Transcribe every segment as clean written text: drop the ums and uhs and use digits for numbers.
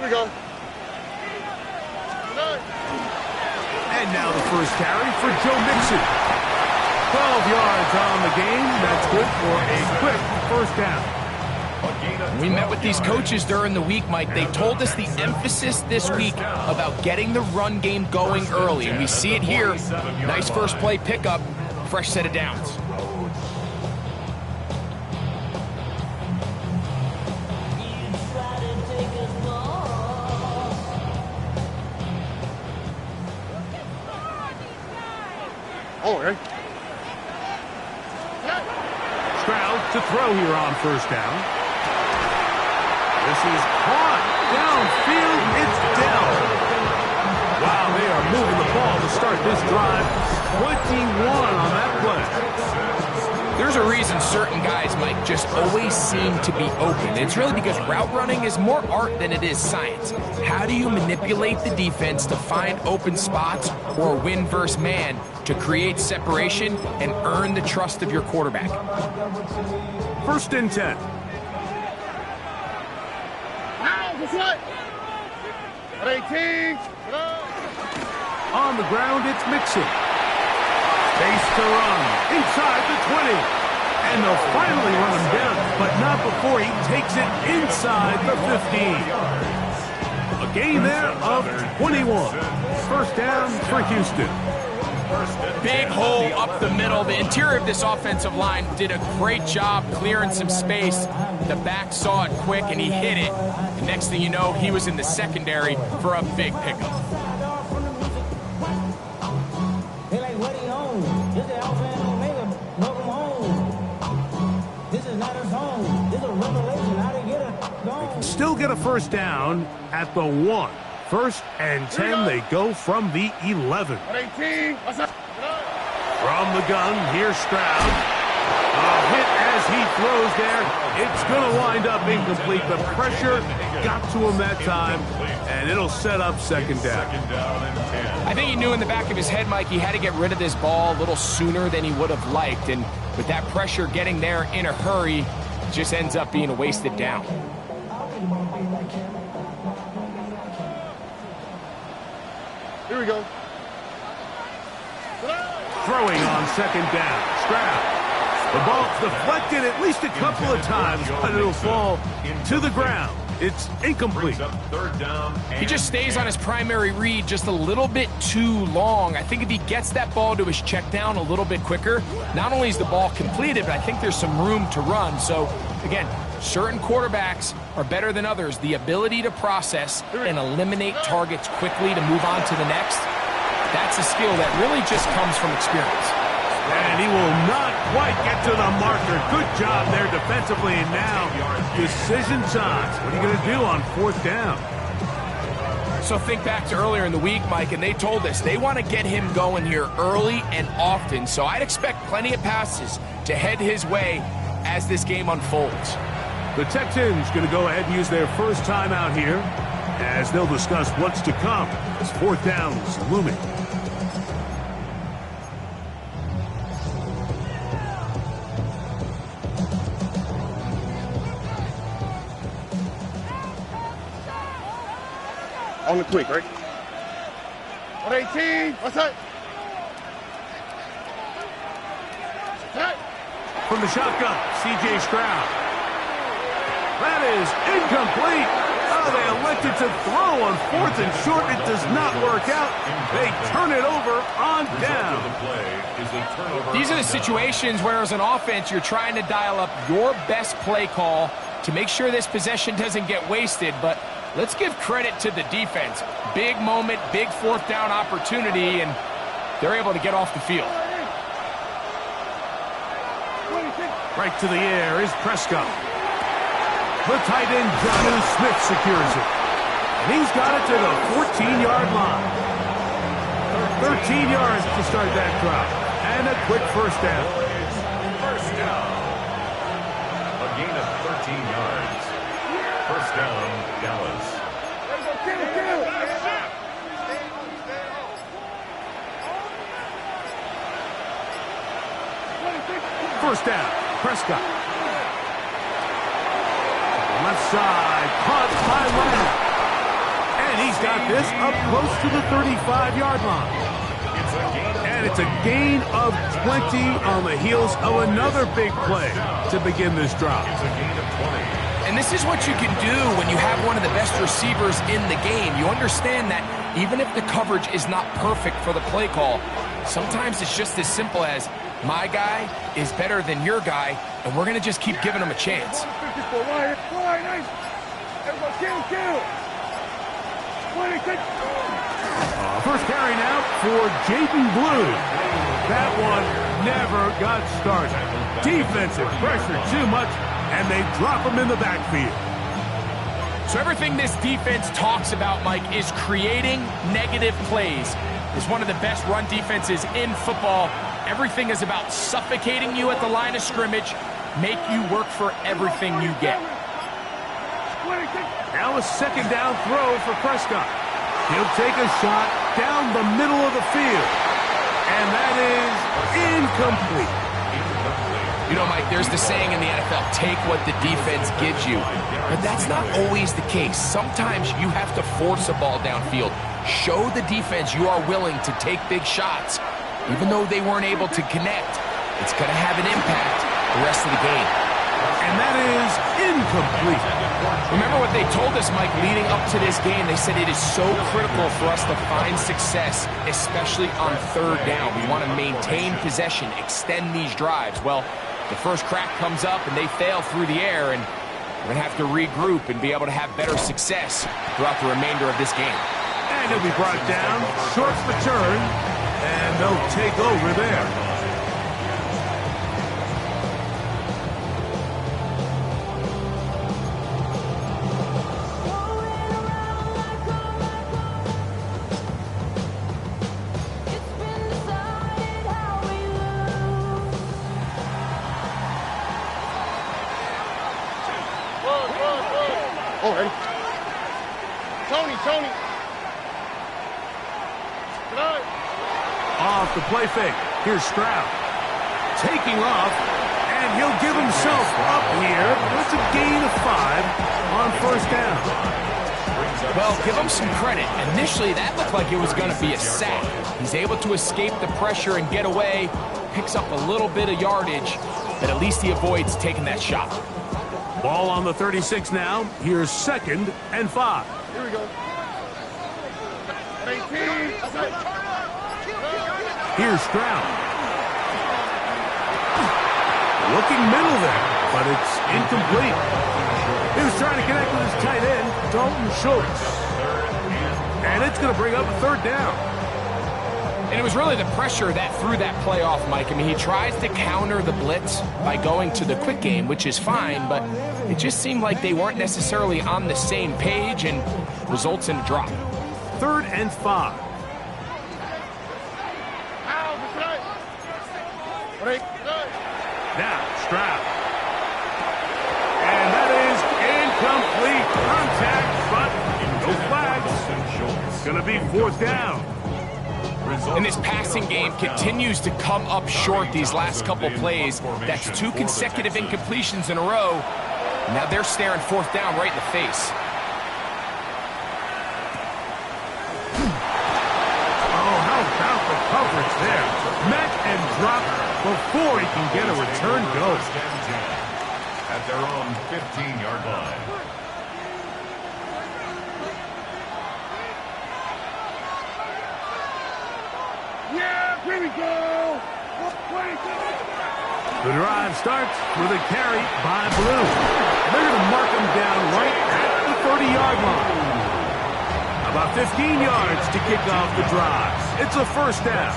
Here we go. And now the first carry for Joe Mixon. 12 yards on the game. That's good for a quick first down. We met with these coaches during the week, Mike. They told us the emphasis this week about getting the run game going early. And we see it here. Nice first play pickup. Fresh set of downs. Oh, okay. Stroud to throw here on first down. This is caught downfield. It's Dell. Wow, they are moving the ball to start this drive. 21 on that play. There's a reason certain guys, Mike, just always seem to be open. It's really because route running is more art than it is science. How do you manipulate the defense to find open spots or win versus man to create separation and earn the trust of your quarterback? First and 10. At 18. On the ground, it's Mixon. Space to run inside the 20. And they'll finally run him down, but not before he takes it inside the 15. A gain there of 21. First down for Houston. Big hole up the middle. The interior of this offensive line did a great job clearing some space. The back saw it quick, and he hit it. And next thing you know, he was in the secondary for a big pickup. Still get a first down at the 1. First and 10, they go from the 11. From the gun, here's Stroud. A hit as he throws there. It's going to wind up incomplete. The pressure got to him that time, and it'll set up second down. I think he knew in the back of his head, Mike, he had to get rid of this ball a little sooner than he would have liked. And with that pressure getting there in a hurry, it just ends up being a wasted down. Here we go. Throwing on second down. Stroud. The ball's deflected at least a couple of times, but it'll fall to the ground. It's incomplete. He just stays on his primary read just a little bit too long. I think if he gets that ball to his check down a little bit quicker, not only is the ball completed, but I think there's some room to run. So, again, certain quarterbacks are better than others. The ability to process and eliminate targets quickly to move on to the next, that's a skill that really just comes from experience. And he will not quite get to the marker. Good job there defensively. And now, decision time. What are you going to do on fourth down? So think back to earlier in the week, Mike, and they told us they want to get him going here early and often. So I'd expect plenty of passes to head his way as this game unfolds. The Texans going to go ahead and use their first time out here as they'll discuss what's to come as fourth down is looming. On the quick, right? 118. What's that? From the shotgun, C.J. Stroud. That is incomplete. Oh, they elected to throw on fourth and short. It does not work out. They turn it over on down. These are the situations where, as an offense, you're trying to dial up your best play call to make sure this possession doesn't get wasted. But let's give credit to the defense. Big moment, big fourth down opportunity, and they're able to get off the field. Right to the air is Prescott. The tight end, Jonnu Smith, secures it. And he's got it to the 14-yard line. 13 yards to start that drive. And a quick first down. First down. A gain of 13 yards. First down, Dallas. First down, Prescott. Left side, caught by Leonard. this up close to the 35-yard line. And it's a gain of 20 on the heels of another big play to begin this drive. And this is what you can do when you have one of the best receivers in the game. You understand that even if the coverage is not perfect for the play call, sometimes it's just as simple as, my guy is better than your guy, and we're going to just keep giving him a chance. First carry now for Jaden Blue. That one never got started. Defensive pressure too much, and they drop him in the backfield. So everything this defense talks about, Mike, is creating negative plays. It's one of the best run defenses in football. Everything is about suffocating you at the line of scrimmage, make you work for everything you get. Now a second down throw for Prescott. He'll take a shot down the middle of the field. And that is incomplete. You know, Mike, there's the saying in the NFL, take what the defense gives you. But that's not always the case. Sometimes you have to force a ball downfield. Show the defense you are willing to take big shots. Even though they weren't able to connect, it's going to have an impact the rest of the game. And that is incomplete. Remember what they told us, Mike, leading up to this game. They said it is so critical for us to find success, especially on third down. We want to maintain possession, extend these drives. Well, the first crack comes up and they fail through the air, and we're going to have to regroup and be able to have better success throughout the remainder of this game. And he'll be brought down, short return, and they'll take over there. Oh, ready? Tony. Tonight. Off the play fake. Here's Stroud. Taking off, and he'll give himself up here. That's a gain of 5 on first down. Well, give him some credit. Initially, that looked like it was going to be a sack. He's able to escape the pressure and get away, picks up a little bit of yardage, but at least he avoids taking that shot. Ball on the 36 now. Here's 2nd and 5. Here we go. 18. Here's Stroud. Looking middle there, but it's incomplete. He was trying to connect with his tight end, Dalton Schultz. And it's going to bring up a third down. And it was really the pressure that threw that play off, Mike. I mean, he tries to counter the blitz by going to the quick game, which is fine, but it just seemed like they weren't necessarily on the same page and results in a drop. 3rd and 5. Now, Stroud. And that is incomplete. Contact, but no flags. It's going to be 4th down. And this passing game continues to come up short these last couple plays. That's 2 consecutive incompletions in a row. Now they're staring 4th down right in the face. Oh, how about the coverage there? Met and dropped before he can get a return go. At their own 15-yard line. Yeah, here we go. The drive starts with a carry by Blue. They're going to mark him down right at the 30-yard line. About 15 yards to kick off the drive. It's a first down.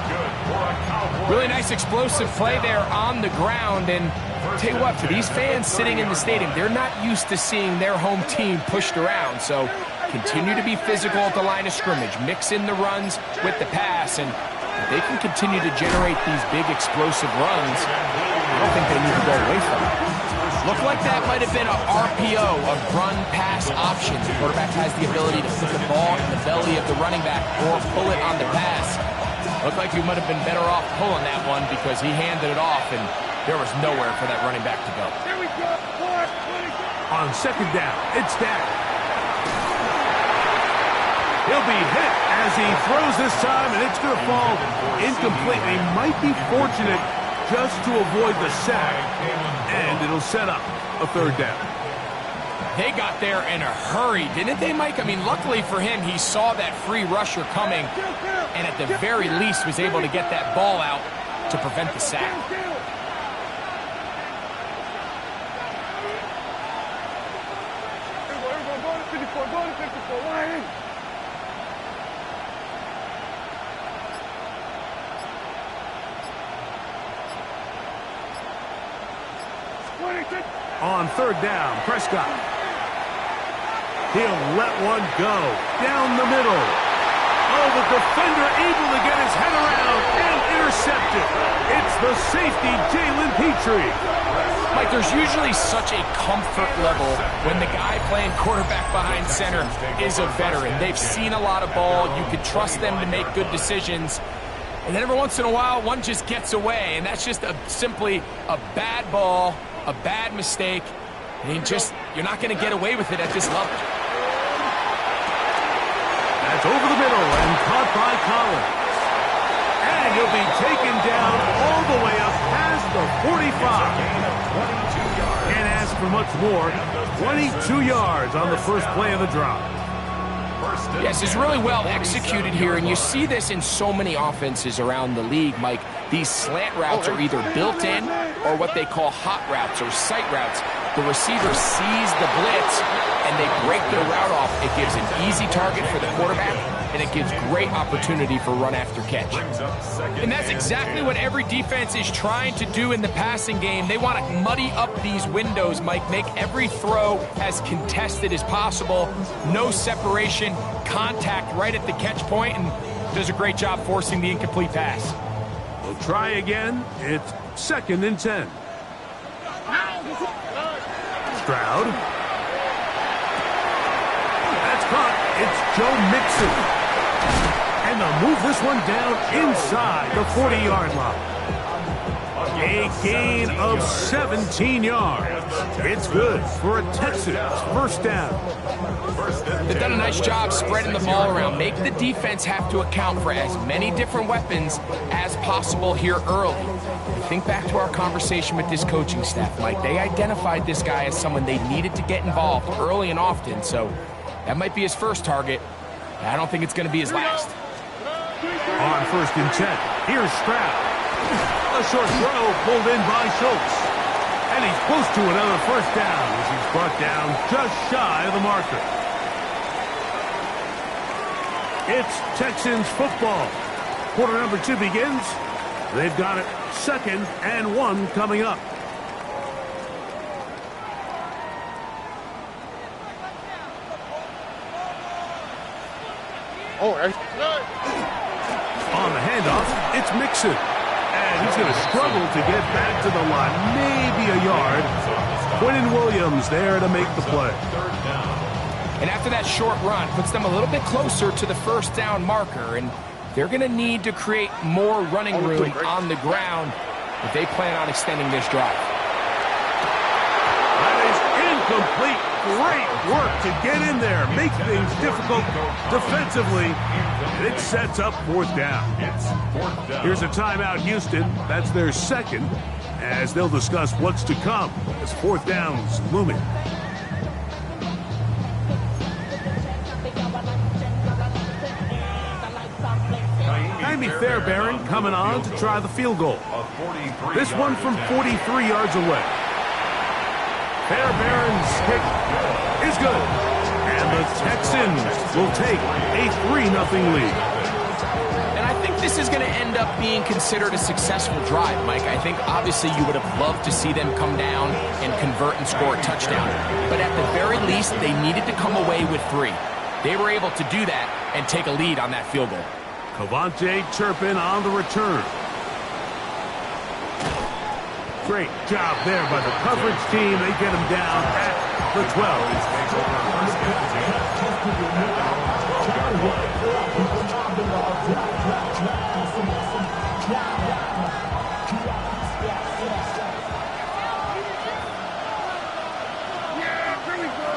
Really nice explosive play there on the ground. And I'll tell you what, for these fans sitting in the stadium, they're not used to seeing their home team pushed around. So continue to be physical at the line of scrimmage. Mix in the runs with the pass. And if they can continue to generate these big explosive runs, I don't think they need to go away from it. Looked like that might have been an RPO, a run-pass option. The quarterback has the ability to put the ball in the belly of the running back or pull it on the pass. Looked like he might have been better off pulling that one because he handed it off and there was nowhere for that running back to go. On second down, it's Dak. He'll be hit as he throws this time, and it's going to fall incomplete. He might be fortunate just to avoid the sack, and it'll set up a third down. They got there in a hurry, didn't they, Mike? I mean, luckily for him, he saw that free rusher coming, and at the very least was able to get that ball out to prevent the sack. On third down, Prescott. He'll let one go down the middle. Oh, the defender able to get his head around and intercept it. It's the safety, Jalen Petrie. Mike, there's usually such a comfort level when the guy playing quarterback behind center is a veteran. They've seen a lot of ball. You can trust them to make good decisions. And then every once in a while, one just gets away, and that's just simply a bad ball, a bad mistake. And you're not going to get away with it at this level. That's over the middle and caught by Collins. And he'll be taken down all the way up past the 45. Can't ask for much more. 22 yards on the first play of the drive. Yes, it's really well executed here, and you see this in so many offenses around the league, Mike. These slant routes are either built in or what they call hot routes or sight routes. The receiver sees the blitz, and they break their route off. It gives an easy target for the quarterback, and it gives great opportunity for run after catch. And that's exactly what every defense is trying to do in the passing game. They want to muddy up these windows, Mike, make every throw as contested as possible. No separation, contact right at the catch point, and does a great job forcing the incomplete pass. We'll try again. It's 2nd and 10. Stroud. That's caught. It's Joe Mixon. And they'll move this one down inside the 40-yard line. A gain of 17 yards. It's good for a Texans first down. They've done a nice job spreading the ball around. Make the defense have to account for as many different weapons as possible here early. Think back to our conversation with this coaching staff, Mike. They identified this guy as someone they needed to get involved early and often, so that might be his first target. I don't think it's going to be his last. On 1st and 10, here's Stroud. A short throw pulled in by Schultz. And he's close to another first down as he's brought down just shy of the marker. It's Texans football. Quarter number 2 begins. They've got it 2nd and 1 coming up. On the handoff, it's Mixon. And he's going to struggle to get back to the line. Maybe a yard. Quentin Williams there to make the play. And after that short run, puts them a little bit closer to the first down marker. And they're going to need to create more running room on the ground if they plan on extending this drive. That is incomplete. Great work to get in there, make things difficult defensively, and it sets up 4th down. Here's a timeout, Houston. That's their 2nd, as they'll discuss what's to come as 4th down's looming. Andy Fairbairn coming on to try the field goal. This one from 43 yards away. Fairbairn's kick is good. And the Texans will take a 3-0 lead. And I think this is going to end up being considered a successful drive, Mike. I think obviously you would have loved to see them come down and convert and score a touchdown. But at the very least, they needed to come away with 3. They were able to do that and take a lead on that field goal. Cavante Turpin on the return. Great job there by the coverage team. They get him down at the 12. Yeah, here we go.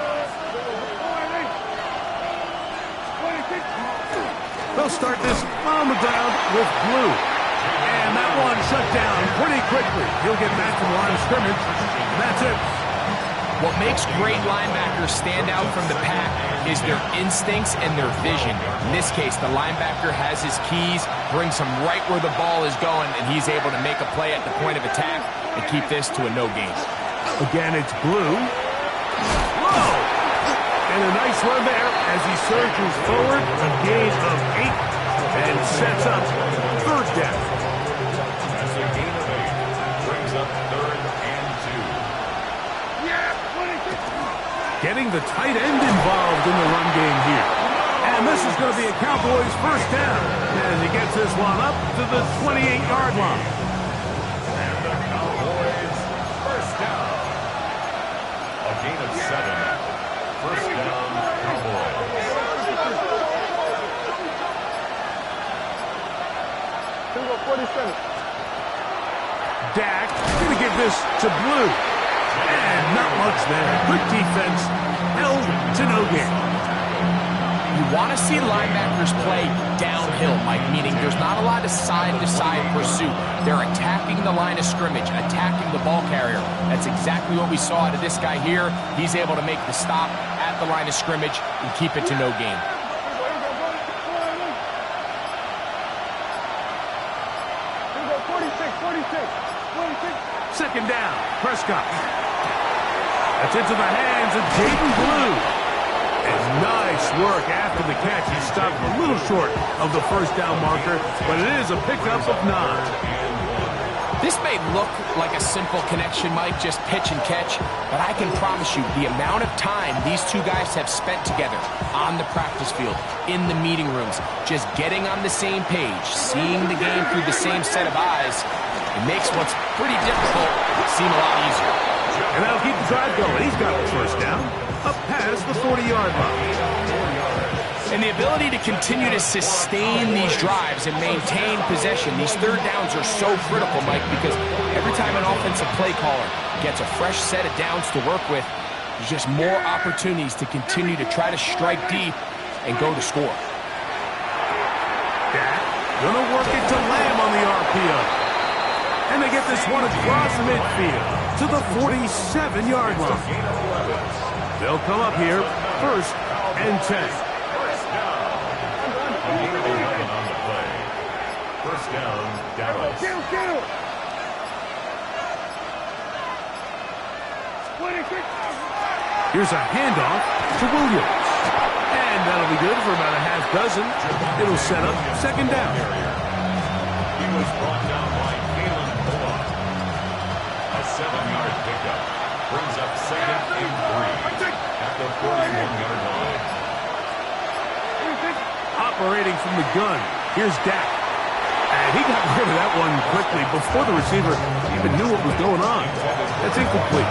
They'll start this on the ground with blue. And that one shut down pretty quickly. He'll get back to the line of scrimmage. That's it. What makes great linebackers stand out from the pack is their instincts and their vision. In this case, the linebacker has his keys, brings him right where the ball is going, and he's able to make a play at the point of attack and keep this to a no gain. Again, it's blue. Whoa! And a nice run there as he surges forward, a gain of 8, and sets up third down. That's a gain of 8. Brings up 3rd and 2. Yeah, 26. Getting the tight end involved in the run game here. And this is going to be a Cowboys first down as he gets this one up to the 28-yard line. And the Cowboys first down. A gain of 7. First down, Cowboys. Single 47. Dak going to give this to Blue. And not much there. Good defense. Held to no gain. You want to see linebackers play downhill, Mike, meaning there's not a lot of side-to-side pursuit. They're attacking the line of scrimmage, attacking the ball carrier. That's exactly what we saw out of this guy here. He's able to make the stop at the line of scrimmage and keep it to no gain. Single 46. Second down. Prescott. That's into the hands of Jaden Blue. And nice work after the catch. He stopped a little short of the first down marker, but it is a pickup of 9. This may look like a simple connection, Mike, just pitch and catch, but I can promise you the amount of time these two guys have spent together on the practice field, in the meeting rooms, just getting on the same page, seeing the game through the same set of eyes, it makes what's pretty difficult seem a lot easier. And that'll keep the drive going. He's got the first down up past the 40-yard line. And the ability to continue to sustain these drives and maintain possession, these third downs are so critical, Mike, because every time an offensive play caller gets a fresh set of downs to work with, there's just more opportunities to continue to try to strike deep and go to score. Dak gonna work it to Lamb on the RPO. And they get this one across midfield to the 47-yard line. They'll come up here, 1st and 10. First down, Dallas. Kill. 26. Here's a handoff to Williams. And that'll be good for about a half dozen. It'll set up second down. He was brought down by Kalen Bullock. A 7-yard pickup. Brings up 2nd and 3 at the 41-yard line. Operating from the gun, here's Dak. And he got rid of that one quickly before the receiver even knew what was going on. That's incomplete.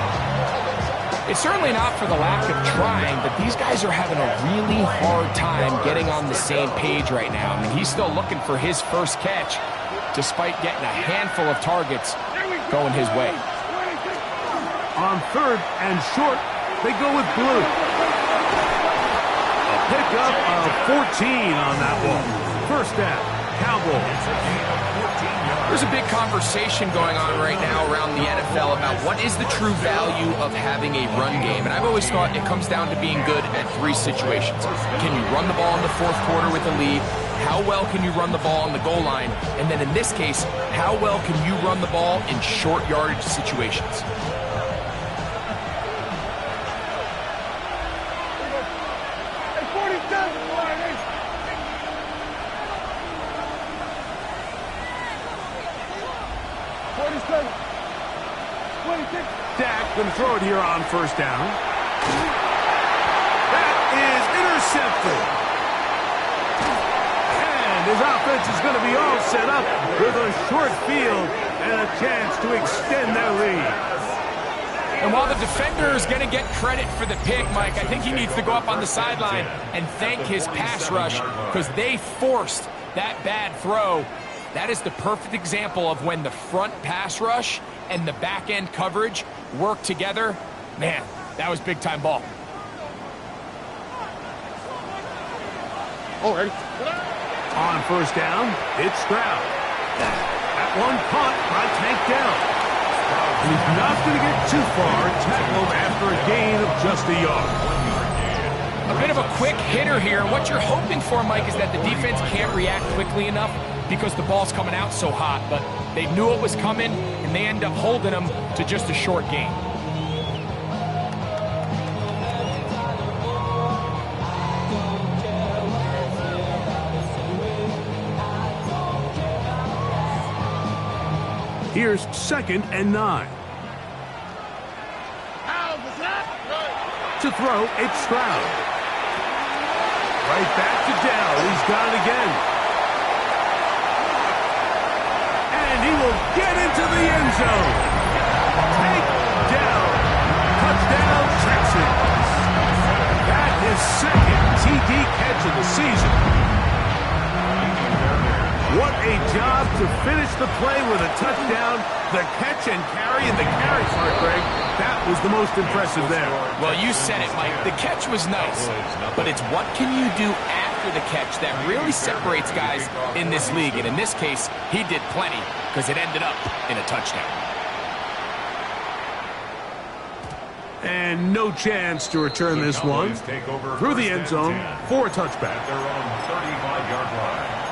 It's certainly not for the lack of trying, but these guys are having a really hard time getting on the same page right now. I mean, he's still looking for his first catch, despite getting a handful of targets going his way. On 3rd and short, they go with Blue. A pickup of 14 on that one. First down, Cowboys. There's a big conversation going on right now around the NFL about what is the true value of having a run game. And I've always thought it comes down to being good at 3 situations. Can you run the ball in the 4th quarter with a lead? How well can you run the ball on the goal line? And then in this case, how well can you run the ball in short yardage situations? Dak going to throw it here on first down. That is intercepted. And his offense is going to be all set up with a short field and a chance to extend their lead. And while the defender is going to get credit for the pick, Mike, I think he needs to go up on the sideline and thank his pass rush because they forced that bad throw. That is the perfect example of when the front pass rush and the back end coverage work together. Man, that was big time ball. Oh, ready? On first down, it's Stroud. That one caught by Tank Dell. And he's not going to get too far, tackled after a gain of just a yard. A bit of a quick hitter here. What you're hoping for, Mike, is that the defense can't react quickly enough because the ball's coming out so hot. But they knew it was coming, and they end up holding them to just a short gain. Here's 2nd and 9. To throw, it's Stroud. Right back to Dell. He's got it again. And he will get into the end zone. Take Dell. Touchdown, Texans. That is 2nd TD catch of the season. What a job to finish the play with a touchdown. The catch and carry, and the carry part, Greg, that was the most impressive there. Well, you said it, Mike. The catch was nice, but it's what can you do after the catch that really separates guys in this league. And in this case, he did plenty because it ended up in a touchdown. And no chance to return this one through the end zone for a touchback. At their own 35-yard line.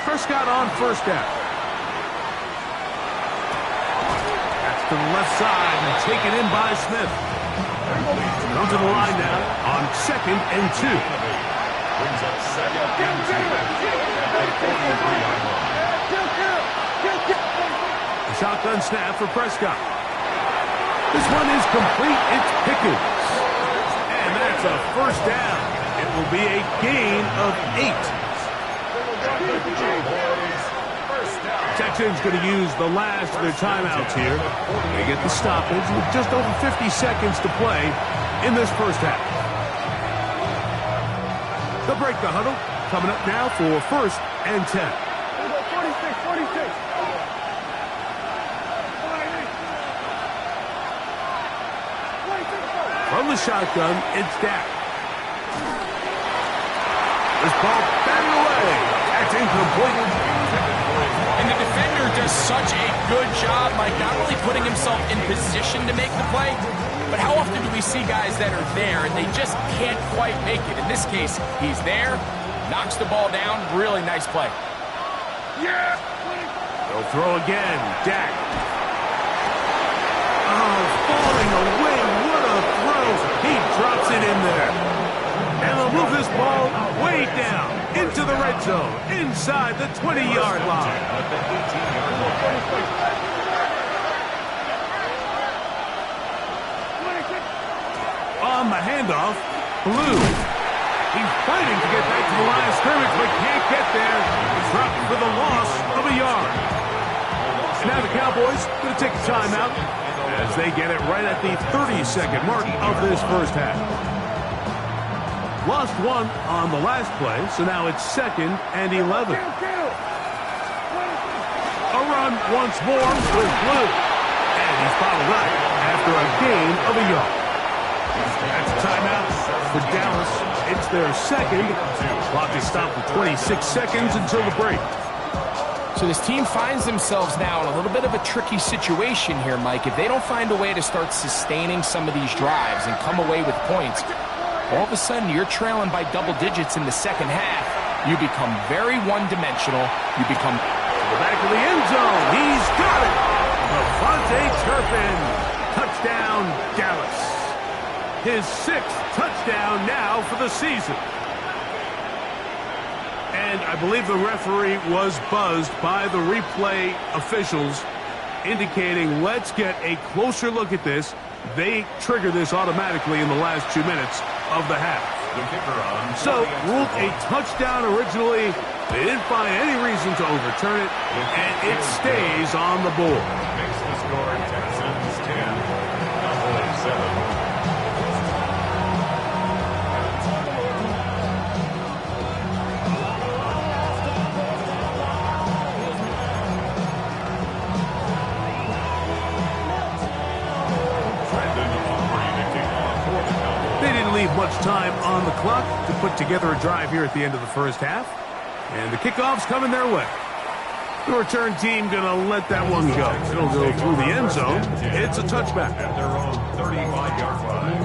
Prescott on first down. That's to the left side and taken in by Smith. Going to the line now on 2nd and 2. Brings up 2nd and 2. A shotgun snap for Prescott. This one is complete. It's Pickens. And that's a first down. It will be a gain of 8. Texans going to use the last of their timeouts here. They get the stoppage with just over 50 seconds to play in this first half. They'll break the huddle. Coming up now for 1st and 10. 46. From the shotgun, it's Dak. This ball batted away. That's incomplete. And the defender does such a good job, Mike, not only putting himself in position to make the play, but how often do we see guys that are there and they just can't quite make it? In this case, he's there, knocks the ball down. Really nice play. Yeah! They'll throw again. Dak. Oh, falling away. What a throw. He drops it in there. And they'll move this ball way down into the red zone, inside the 20-yard line. On the handoff, Blue. He's fighting to get back to the line of scrimmage, but can't get there. Dropped for the loss of a yard. Now the Cowboys going to take a timeout as they get it right at the 30-second mark of this first half. Lost one on the last play, so now it's 2nd and 11. A run once more with Blue. And he's followed up after a gain of a yard. That's a timeout for Dallas. It's their 2nd. Clock is stopped for 26 seconds until the break. So this team finds themselves now in a little bit of a tricky situation here, Mike. If they don't find a way to start sustaining some of these drives and come away with points, all of a sudden you're trailing by double digits in the second half. You become very one-dimensional. You become... The back of the end zone. He's got it. Devontae Turpin. Touchdown, Dallas. His 6th touchdown now for the season. And I believe the referee was buzzed by the replay officials, indicating let's get a closer look at this. They trigger this automatically in the last 2 minutes of the half. So, ruled a touchdown originally. They didn't find any reason to overturn it, and it stays on the board. Makes the score Texans 10, Cowboys 7. much time on the clock to put together a drive here at the end of the first half. And the kickoff's coming their way. The return team going to let that one go. It'll go through the end zone. It's a touchback. At their own 35-yard line.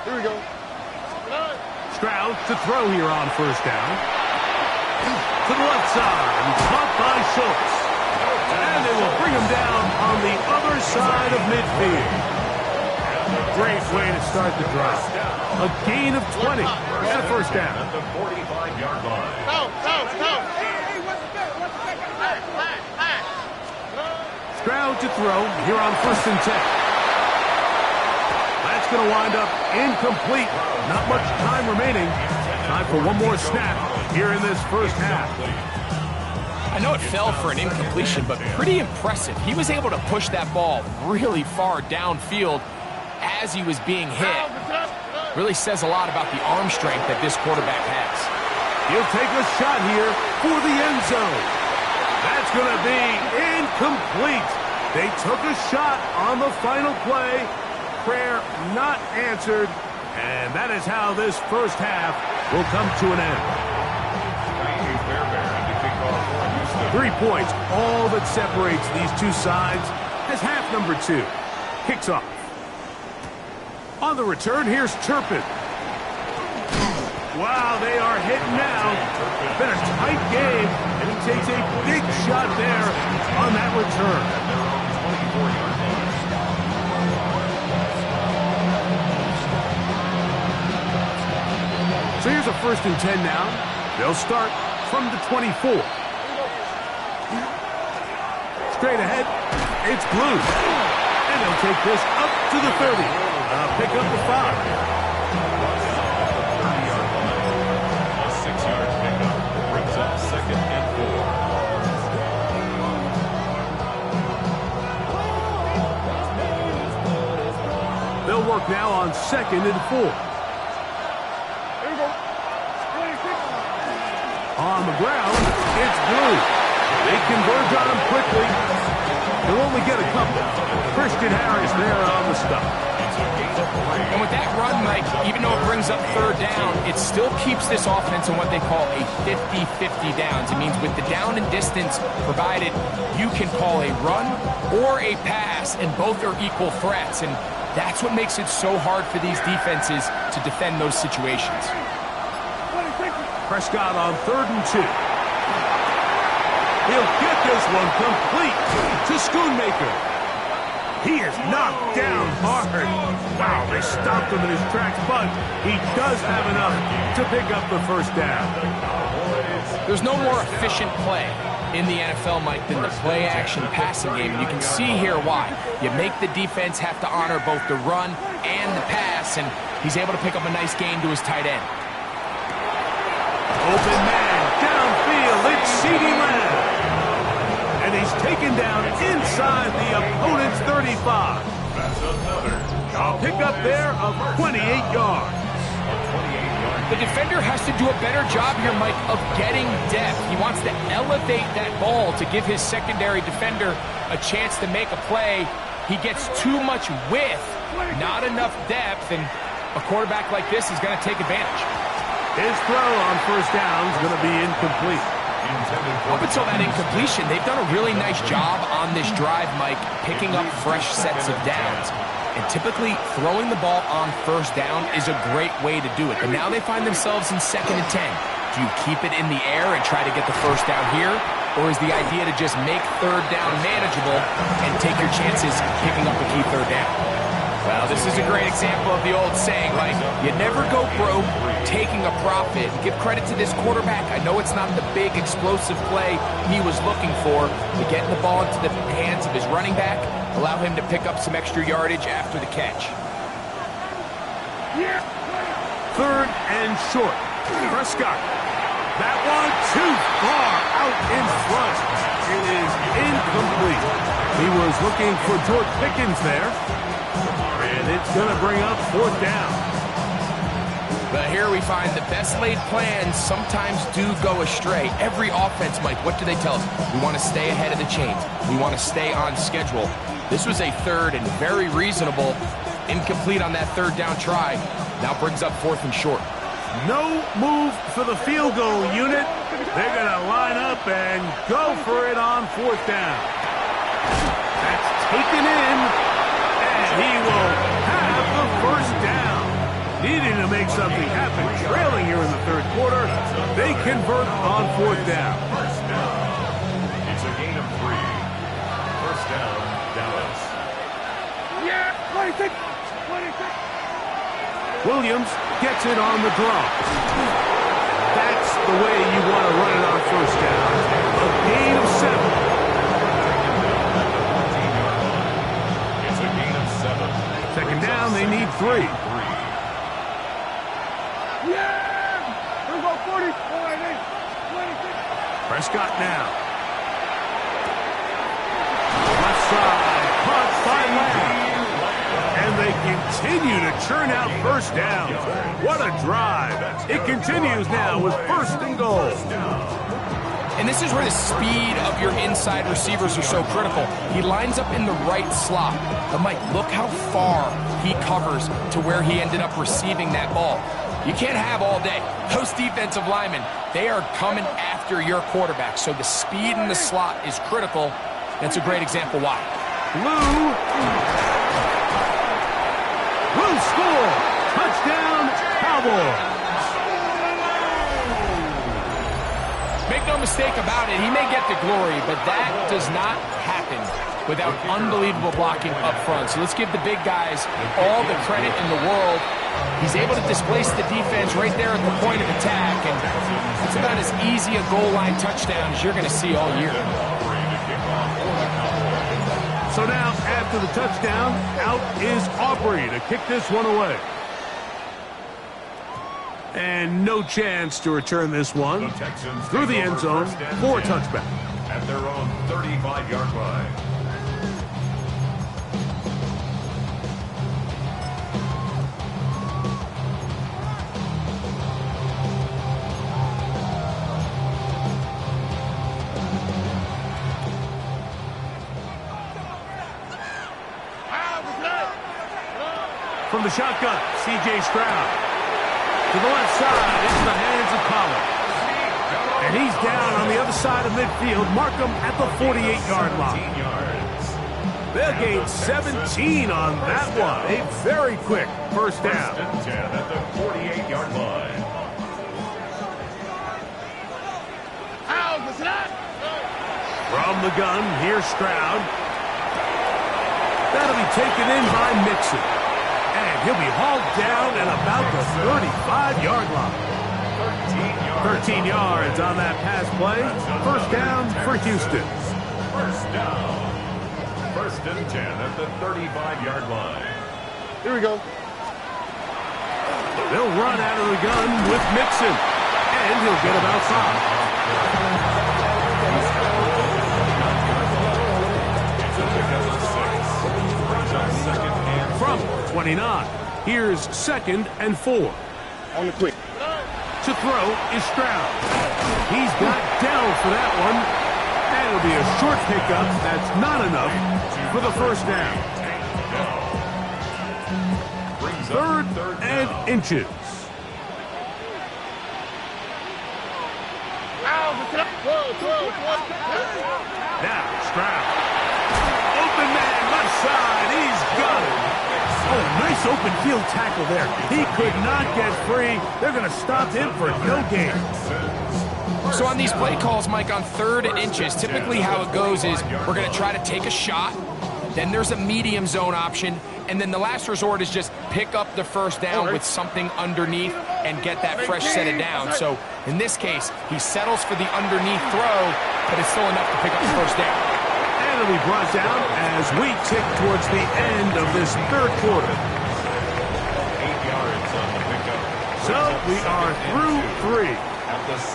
Here we go. Stroud to throw here on first down. To the left side, caught by Schultz. And they will bring him down on the other side of midfield. Great way to start the drive. A gain of 20 and a first down. At the 45-yard line. Stroud to throw here on first and 10. That's going to wind up incomplete. Not much time remaining. Time for one more snap here in this first half. I know it fell for an incompletion, but pretty impressive. He was able to push that ball really far downfield as he was being hit. Really says a lot about the arm strength that this quarterback has. He'll take a shot here for the end zone. That's going to be incomplete. They took a shot on the final play. Prayer not answered. And that is how this first half will come to an end. 3 points, all that separates these two sides as half number 2 kicks off. On the return, here's Turpin. Wow, they are hitting now. Been a tight game, and he takes a big shot there on that return. So here's a first and 10 now. They'll start from the 24. Straight ahead, it's Blue. And they'll take this up to the 30. Pick up the 5. A 6-yard pickup brings up second and 4. They'll work now on second and 4. On the ground, it's Blue. They converge on him quickly. He'll only get a couple. Christian Harris there on the stop. And with that run, Mike, even though it brings up third down, it still keeps this offense in what they call a 50-50 downs. It means with the down and distance provided, you can call a run or a pass, and both are equal threats. And that's what makes it so hard for these defenses to defend those situations. Prescott on third and 2. He'll get this one complete to Schoonmaker. He is knocked down hard. Wow, they stopped him in his tracks, but he does have enough to pick up the first down. There's no more efficient play in the NFL, Mike, than the play-action passing game. And you can see here why. You make the defense have to honor both the run and the pass, and he's able to pick up a nice gain to his tight end. Open man, downfield, it's CeeDee Lamb. And he's taken down inside the opponent's 35. A pickup there of 28 yards. The defender has to do a better job here, Mike, of getting depth. He wants to elevate that ball to give his secondary defender a chance to make a play. He gets too much width, not enough depth, and a quarterback like this is going to take advantage. His throw on first down is going to be incomplete. Up until that incompletion, they've done a really nice job on this drive, Mike, picking up fresh sets of downs. And typically, throwing the ball on first down is a great way to do it. But now they find themselves in second and 10. Do you keep it in the air and try to get the first down here? Or is the idea to just make third down manageable and take your chances picking up a key third down? Well, this is a great example of the old saying, Mike, you never go broke taking a profit. Give credit to this quarterback. I know it's not the big explosive play he was looking for, but getting the ball into the hands of his running back, allow him to pick up some extra yardage after the catch. Third and short. Prescott. That one too far out in front. It is incomplete. He was looking for George Pickens there. And And it's going to bring up 4th down. But here we find the best laid plans sometimes do go astray. Every offense, Mike, what do they tell us? We want to stay ahead of the chains. We want to stay on schedule. This was a 3rd and very reasonable. Incomplete on that 3rd down try. Now brings up 4th and short. No move for the field goal unit. They're going to line up and go for it on 4th down. That's taken in, and he will have the 1st down. Needing to make something happen, trailing here in the 3rd quarter. They convert on 4th down. First down. It's a gain of 3. First down, Dallas. Yeah, 26. Williams gets it on the draw. That's the way you want to run it on 1st down. A gain of 7. It's a gain of 7. 2nd down, they need 3. Yeah! Here we go, 40. 26. Prescott now. Left side, caught by Lamb. And they continue to churn out 1st downs. What a drive. It continues now with 1st and goal. And this is where the speed of your inside receivers are so critical. He lines up in the right slot. But Mike, look how far he covers to where he ended up receiving that ball. You can't have all day. Those defensive linemen, they are coming after your quarterback. So the speed in the slot is critical. That's a great example why. Blue score. Touchdown, Cowboys. Make no mistake about it, he may get the glory, but that does not happen without unbelievable blocking up front. So let's give the big guys all the credit in the world. He's able to displace the defense right there at the point of attack, and it's about as easy a goal line touchdown as you're going to see all year. So now, after the touchdown, out is Aubrey to kick this one away. And no chance to return this one through the end zone for a touchback. At their own 35-yard line. From the shotgun, C.J. Stroud. To the left side, into the hands of Collins. And he's down on the other side of midfield. Mark him at the 48-yard line. They'll gain 17 on that one. A very quick 1st down. 1st and 10 at the 48-yard line. From the gun, here's Stroud. That'll be taken in by Mixon. And he'll be hauled down at about the 35-yard line. 13 yards on that pass play. 1st down for Houston. 1st down. 1st and 10 at the 35-yard line. Here we go. They'll run out of the gun with Mixon. And he'll get him outside. From 29, here's 2nd and 4. On the quick. To throw is Stroud. He's got Dell for that one. And it'll be a short pickup. That's not enough for the 1st down. 3rd and inches. Now Stroud. Open man, left side. He's got it. Oh, nice open field tackle there. He could not get free. They're going to stop him for no gain. So on these play calls, Mike, on 3rd and inches, typically how it goes is we're going to try to take a shot. Then there's a medium zone option. And then the last resort is just pick up the 1st down with something underneath and get that fresh set of down. So in this case, he settles for the underneath throw, but it's still enough to pick up the 1st down. And it'll be brought down as we tick towards the end of this 3rd quarter. 8 yards on the pickup. So we are through 3.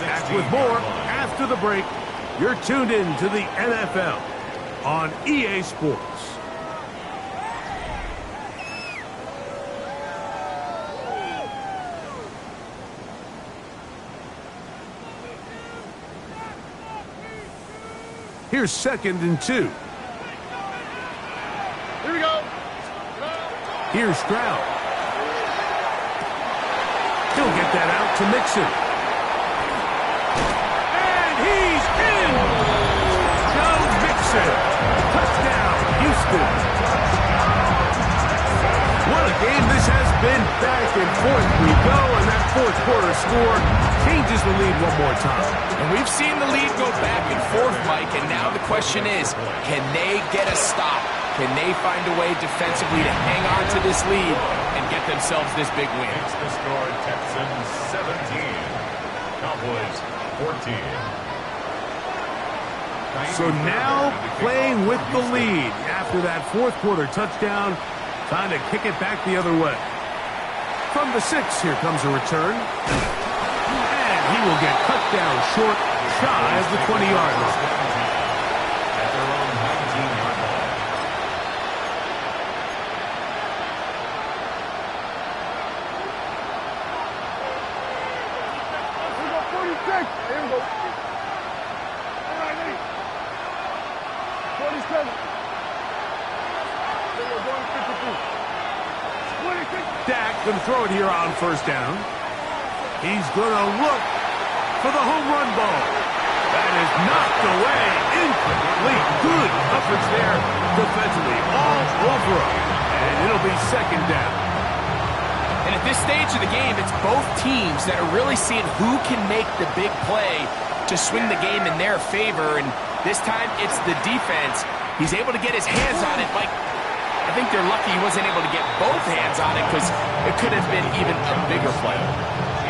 Back with more after the break. You're tuned in to the NFL on EA Sports. Here's 2nd and 2. Here we go. Here's Stroud. He'll get that out to Mixon. And he's in! Joe Mixon. Touchdown, Houston. What a game this has been. Back and forth we go, and that fourth quarter score changes the lead one more time. And we've seen the lead go back and forth, Mike, and now the question is, can they get a stop? Can they find a way defensively to hang on to this lead and get themselves this big win? Makes the score Texans 17, Cowboys 14. So now playing with the lead after that fourth quarter touchdown, trying to kick it back the other way. From the 6, here comes a return. And he will get cut down short, shy of the 20-yard line. At their own 19-yard line. Here we go, 46. Here we go. All right, 47. Here we go, going 52. 26. Dak going to throw it here on first down. He's going to look for the home run ball. That is knocked away. Incomplete. Good coverage there defensively. All over him. And it'll be 2nd down. And at this stage of the game, it's both teams that are really seeing who can make the big play to swing the game in their favor. And this time, it's the defense. He's able to get his hands on it. Like, I think they're lucky he wasn't able to get both hands on it because it could have been even a bigger play.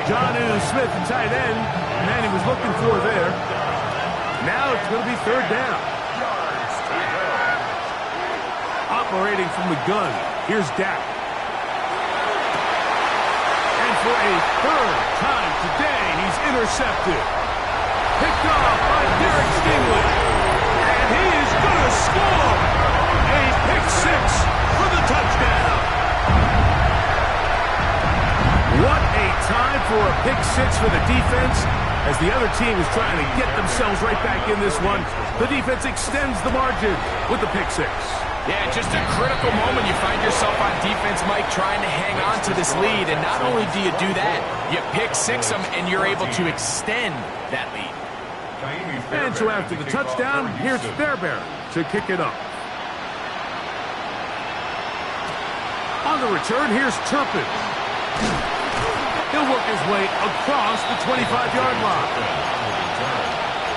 Jonnu Smith, tight end. Man, he was looking for there. Now it's going to be 3rd down. Operating from the gun. Here's Dak. And for a 3rd time today, he's intercepted. Picked off by Derek Stingley. And he is going to score. A pick 6 for the touchdown. What a time for a pick 6 for the defense. As the other team is trying to get themselves right back in this one, the defense extends the margin with the pick 6. Yeah, just a critical moment. You find yourself on defense, Mike, trying to hang on to this lead. And not only do you do that, you pick 6 them, and you're able to extend that lead. And so after the touchdown, here's Fairbairn to kick it up. On the return, here's Turpin. He'll work his way across the 25-yard line.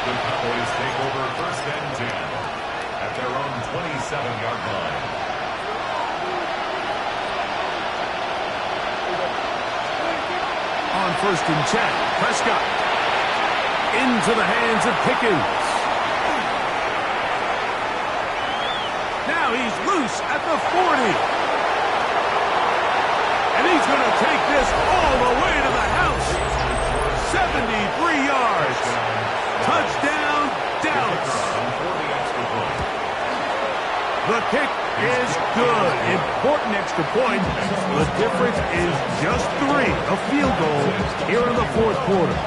The Cowboys take over 1st and 10 at their own 27-yard line. On 1st and 10, Prescott. Into the hands of Pickens. Now he's loose at the 40. And he's going to take this all the way to the house. 73 yards. Touchdown, Dallas. The kick is good. Important extra point. The difference is just 3. A field goal here in the fourth quarter.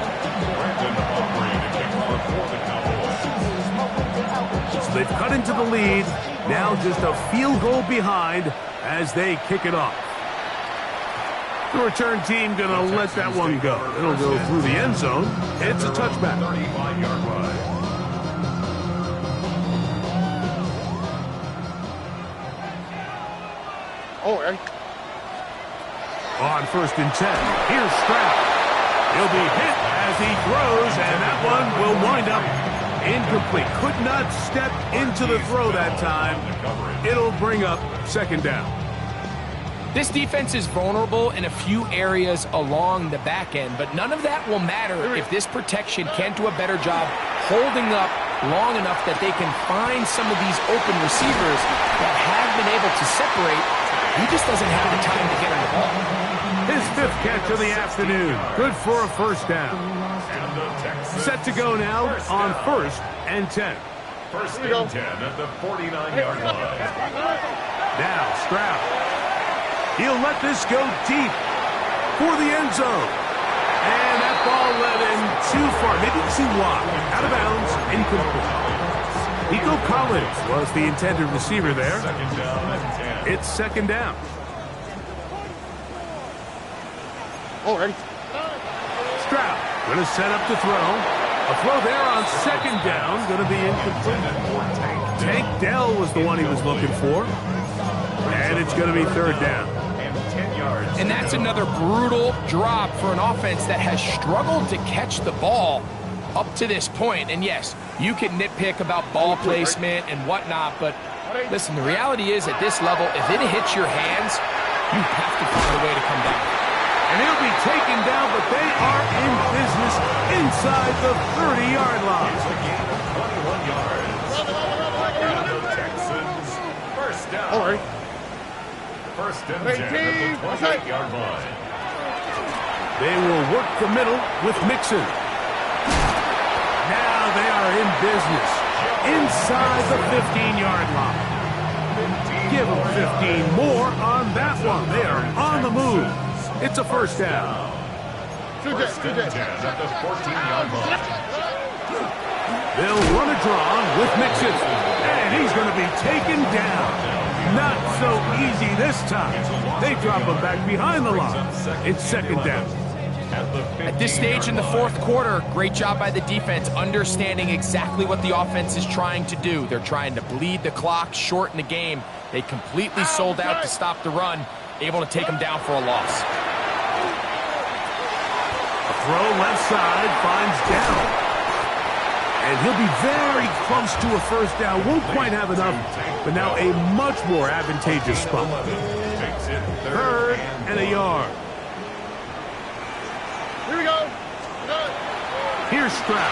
So they've cut into the lead. Now just a field goal behind as they kick it off. The return team going to let that one go. It'll go through the end zone. It's a touchback. 35-yard line. Oh, Eric. On 1st and 10, here's Stroud. He'll be hit as he throws, and that one will wind up incomplete. Could not step into the throw that time. It'll bring up 2nd down. This defense is vulnerable in a few areas along the back end, but none of that will matter if this protection can't do a better job holding up long enough that they can find some of these open receivers that have been able to separate. He just doesn't have the time to get on the ball. His 5th catch of the afternoon. Good for a 1st down. Set to go now on 1st and 10. 1st and 10 at the 49-yard line. Now Stroud. He'll let this go deep for the end zone. And that ball led in too far, maybe too wide. Out of bounds, incomplete. Was the intended receiver there. Second down and 10. It's second down. Oh, ready. Stroud going to set up to throw. A throw there on second down, going to be incomplete. Tank Dell was the one he was looking for. And it's going to be third down. And 10 yards. And that's another brutal drop for an offense that has struggled to catch the ball up to this point. And yes, you can nitpick about ball placement and whatnot, but listen, the reality is at this level, if it hits your hands, you have to find a way to come down. And he'll be taken down, but they are in business inside the 30-yard line. It's a gain of 21 yards. And the Texans, first down. Oh, ready. First and 10 at the 28-yard line. They will work the middle with Mixon. Now they are in business inside the 15-yard line. Give them 15 more on that one. They are on the move. It's a first down. First and 10 at the 14-yard line. They'll run a draw with Mixon. And he's going to be taken down. Not so easy this time. They drop him back behind the line. It's second down. At this stage in the fourth quarter, great job by the defense understanding exactly what the offense is trying to do. They're trying to bleed the clock, shorten the game. They completely sold out to stop the run, able to take them down for a loss. A throw left side finds Dell. And he'll be very close to a first down. Won't quite have enough, but now a much more advantageous spot. Third and a yard. Here we go. Here's Stroud.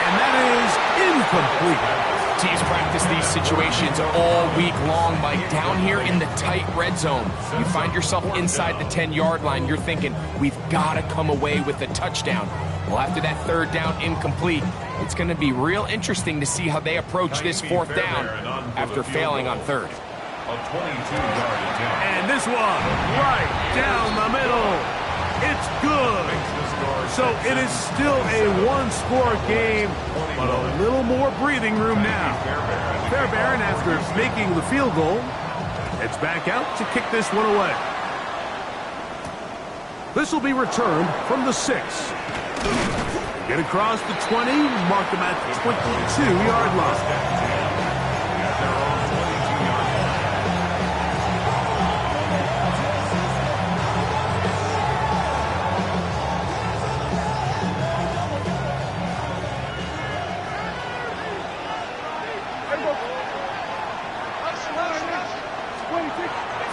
And that is incomplete. Teams practice these situations all week long, Mike. Down here in the tight red zone, you find yourself inside the 10-yard line. You're thinking, we've got to come away with a touchdown. Well, after that third down incomplete, it's going to be real interesting to see how they approach this fourth down after failing on third. A 22-yard attempt. And this one right down the middle. It's good. So it is still a one-score game, but a little more breathing room now. Fairbairn, after making the field goal, heads back out to kick this one away. This will be returned from the 6. Get across the 20, mark them at the 22-yard line.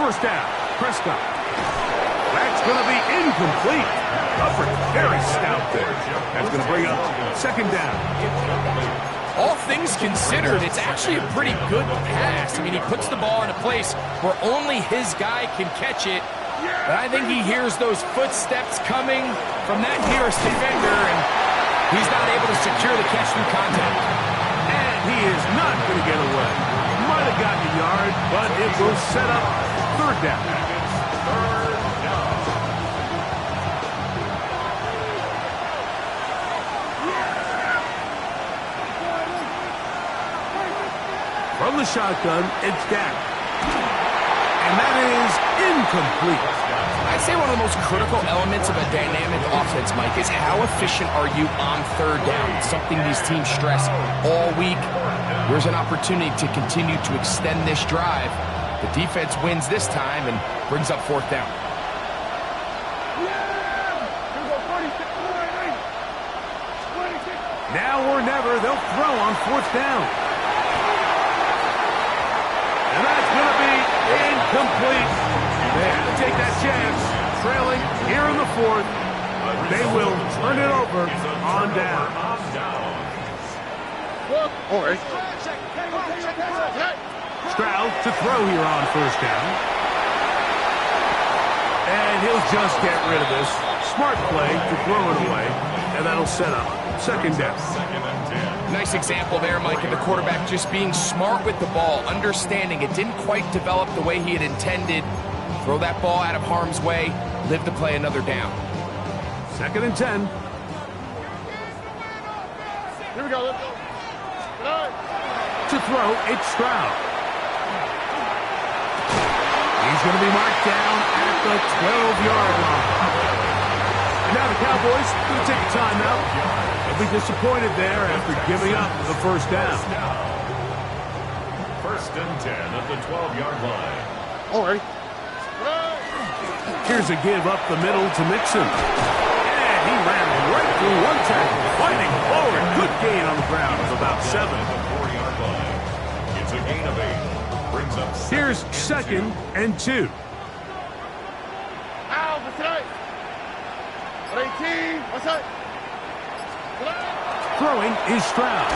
First down, Prescott. That's going to be incomplete. Upper, very stout there. That's going to bring up second down. All things considered, it's actually a pretty good pass. I mean, he puts the ball in a place where only his guy can catch it. But I think he hears those footsteps coming from that nearest defender, and he's not able to secure the catch through contact. And he is not going to get away. Might have gotten a yard, but it will set up third down. From the shotgun, it's Dak. And that is incomplete. I'd say one of the most critical elements of a dynamic offense, Mike, is how efficient are you on third down? It's something these teams stress all week. Here's an opportunity to continue to extend this drive. The defense wins this time and brings up fourth down. Now or never, they'll throw on fourth down. And that's going to be incomplete. They have to take that chance. Trailing here in the fourth. They will turn it over on down. All right. Stroud to throw here on first down. And he'll just get rid of this. Smart play to throw it away. And that'll set up second down. Nice example there, Mike, of the quarterback just being smart with the ball, understanding it didn't quite develop the way he had intended. Throw that ball out of harm's way, live to play another down. Second and 10. Here we go. To throw, it's Stroud. He's going to be marked down at the 12-yard line. And now the Cowboys going to take a timeout. They'll be disappointed there after giving up the first down. First and 10 at the 12-yard line. All right. Here's a give up the middle to Mixon. And he ran right through one tackle, fighting forward. Good gain on the ground of about 7. At the 4-yard line. It's a gain of 8. Brings up Here's second and 2. Throwing is Stroud.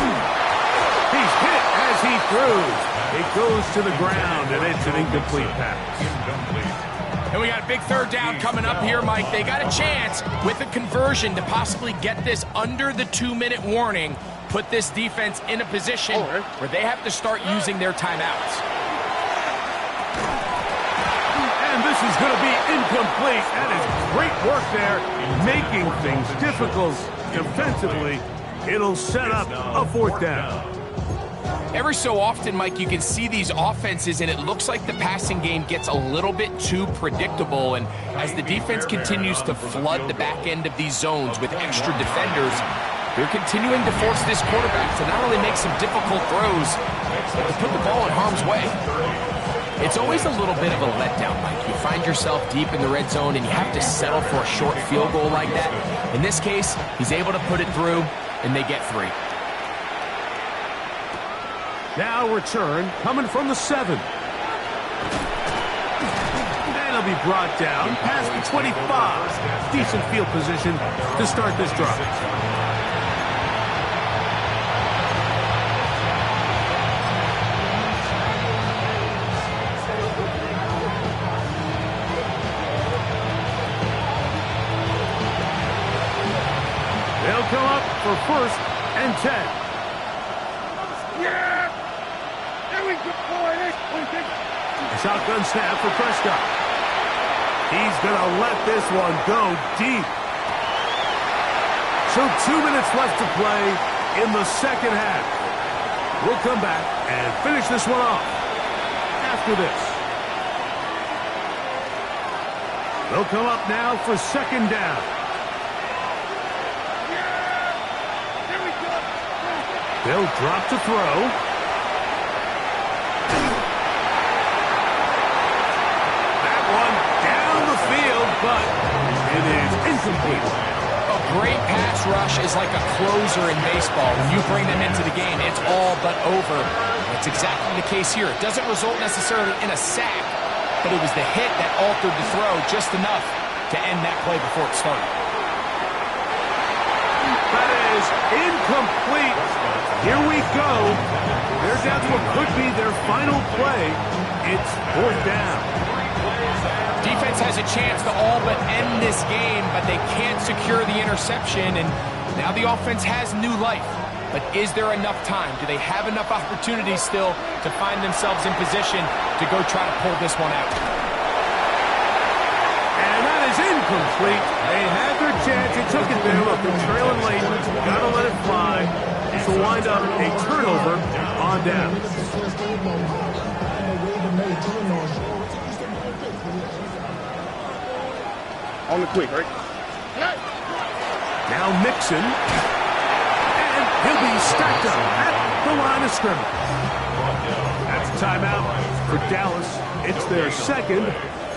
He's hit as he throws. It goes to the ground, and it's an incomplete pass. incomplete. And we got a big third down coming up here, Mike. They got a chance with a conversion to possibly get this under the 2-minute warning, put this defense in a position where they have to start using their timeouts. And this is going to be incomplete. That is great work there, making things difficult defensively. It'll set up a fourth down. Every so often, Mike, you can see these offenses, and it looks like the passing game gets a little bit too predictable. And as the defense continues to flood the back end of these zones with extra defenders, they're continuing to force this quarterback to not only make some difficult throws, but to put the ball in harm's way. It's always a little bit of a letdown, Mike. You find yourself deep in the red zone, and you have to settle for a short field goal like that. In this case, he's able to put it through, and they get 3. Now return coming from the 7. And he'll be brought down past the 25. Decent field position to start this drive. They'll come up for first and 10. Shotgun snap for Prescott. He's going to let this one go deep. So 2 minutes left to play in the second half. We'll come back and finish this one off after this. They'll come up now for second down. They'll drop to throw. But it is incomplete. A great pass rush is like a closer in baseball. When you bring them into the game, it's all but over. That's exactly the case here. It doesn't result necessarily in a sack, but it was the hit that altered the throw just enough to end that play before it started. That is incomplete. Here we go. They're down to what could be their final play. It's fourth down. Defense has a chance to all but end this game, but they can't secure the interception, and now the offense has new life. But is there enough time? Do they have enough opportunities still to find themselves in position to go try to pull this one out? And that is incomplete. They had their chance. They took it there. Look, they're trailing late. Got to let it fly. To wind up a turnover on down. On the quick, right? Now Mixon. And he'll be stacked up at the line of scrimmage. That's a timeout for Dallas. It's their second,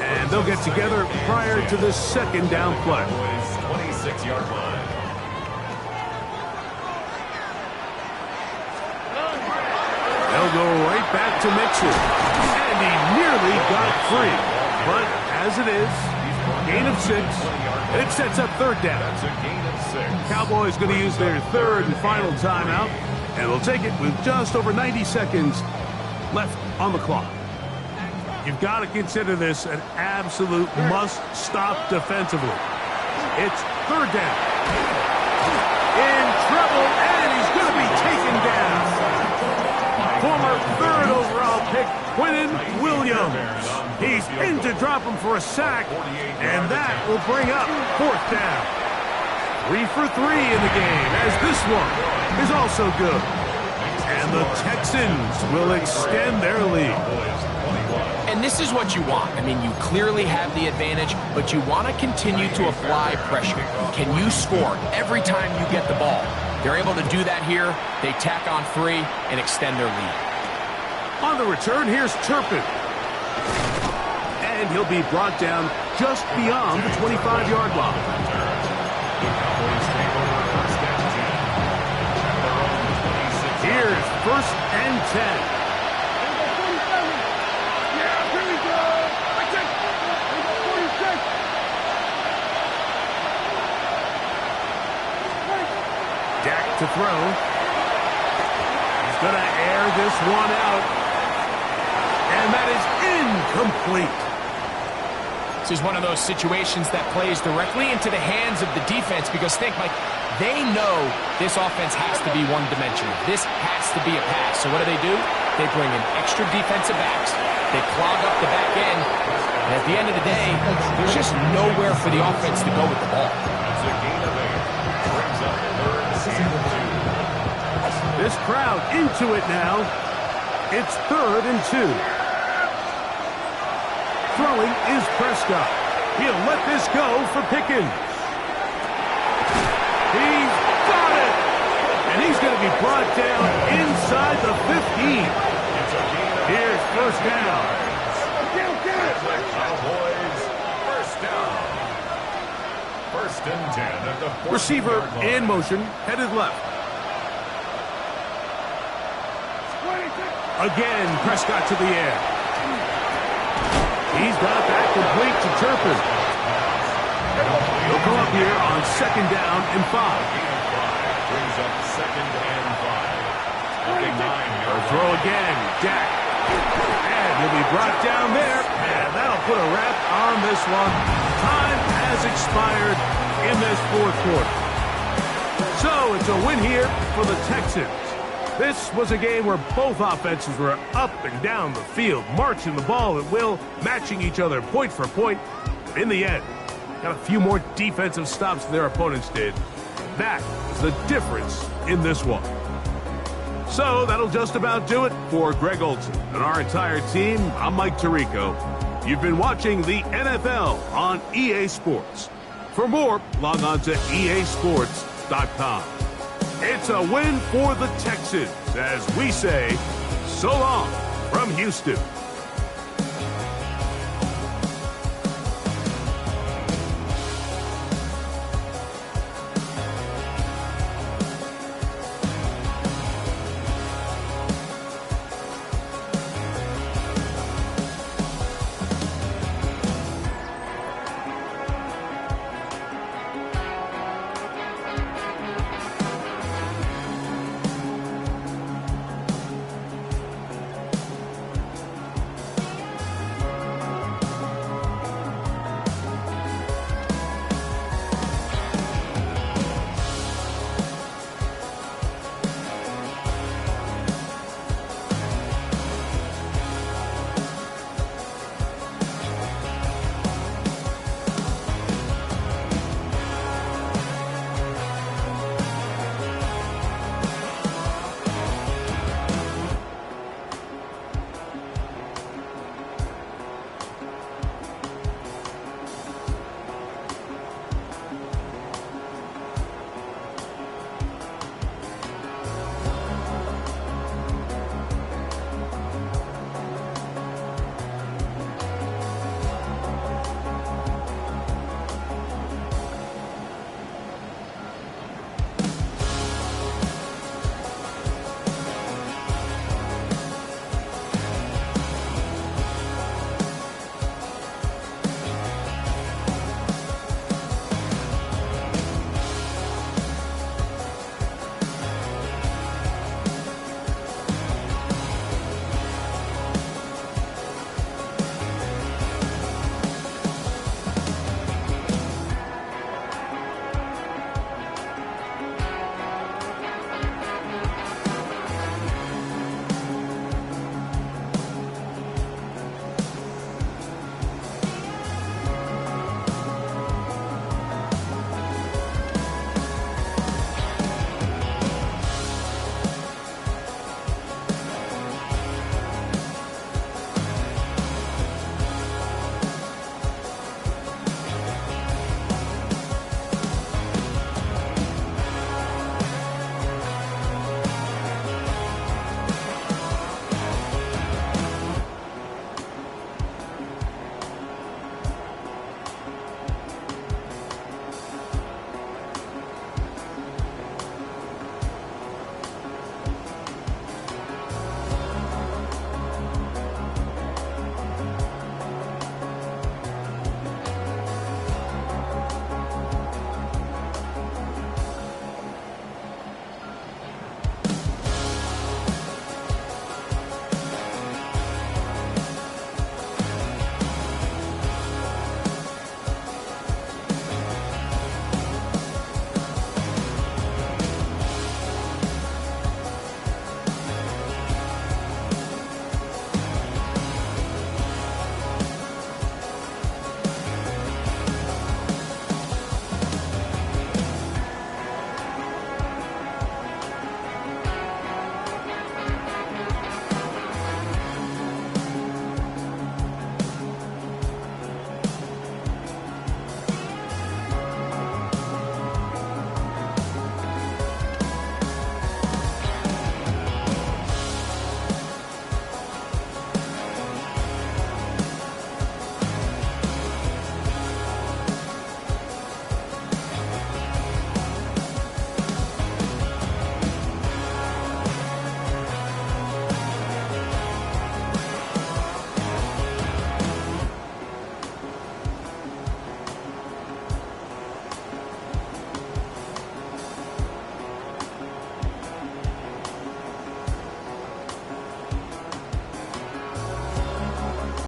and they'll get together prior to the second down play. 26-yard line. They'll go right back to Mixon. And he nearly got free. But as it is, gain of 6, and it sets up third down. That's a gain of 6. Cowboys going to use their third and final timeout, and they'll take it with just over 90 seconds left on the clock. You've got to consider this an absolute must-stop defensively. It's third down. In trouble, and he's going to be taken down. Former third overall pick, Quinnen Williams. He's in to drop him for a sack, and that will bring up fourth down. 3 for 3 in the game, as this one is also good. And And the Texans will extend their lead. And this is what you want. I mean, you clearly have the advantage, but you want to continue to apply pressure. Can you score every time you get the ball? They're able to do that here. They tack on 3 and extend their lead. On the return, here's Turpin. And he'll be brought down just beyond the 25-yard line. Here's 1st and 10. Dak to throw. He's going to air this one out. And that is incomplete. This is one of those situations that plays directly into the hands of the defense because think, Mike, they know this offense has to be one-dimensional. This has to be a pass. So what do? They bring in extra defensive backs. They clog up the back end. And at the end of the day, there's just nowhere for the offense to go with the ball. It's a gain of 8. Brings up 3rd and 2. This crowd into it now. It's 3rd and 2. Throwing is Prescott. He'll let this go for Pickens. He's got it! And he's going to be brought down inside the 15. Here's 1st down. Cowboys, 1st down. 1st and 10 at the Receiver in motion, headed left. Again, Prescott to the air. He's got that complete to Turpin. He'll come up here on 2nd down and 5. Brings up 2nd and 5. 9-yard throw again, Dak. And he'll be brought down there. And that'll put a wrap on this one. Time has expired in this 4th quarter. So it's a win here for the Texans. This was a game where both offenses were up and down the field, marching the ball at will, matching each other point for point. In the end, got a few more defensive stops than their opponents did. That is the difference in this one. So that'll just about do it for Greg Olson and our entire team. I'm Mike Tirico. You've been watching the NFL on EA Sports. For more, log on to easports.com. It's a win for the Texans, as we say, so long from Houston.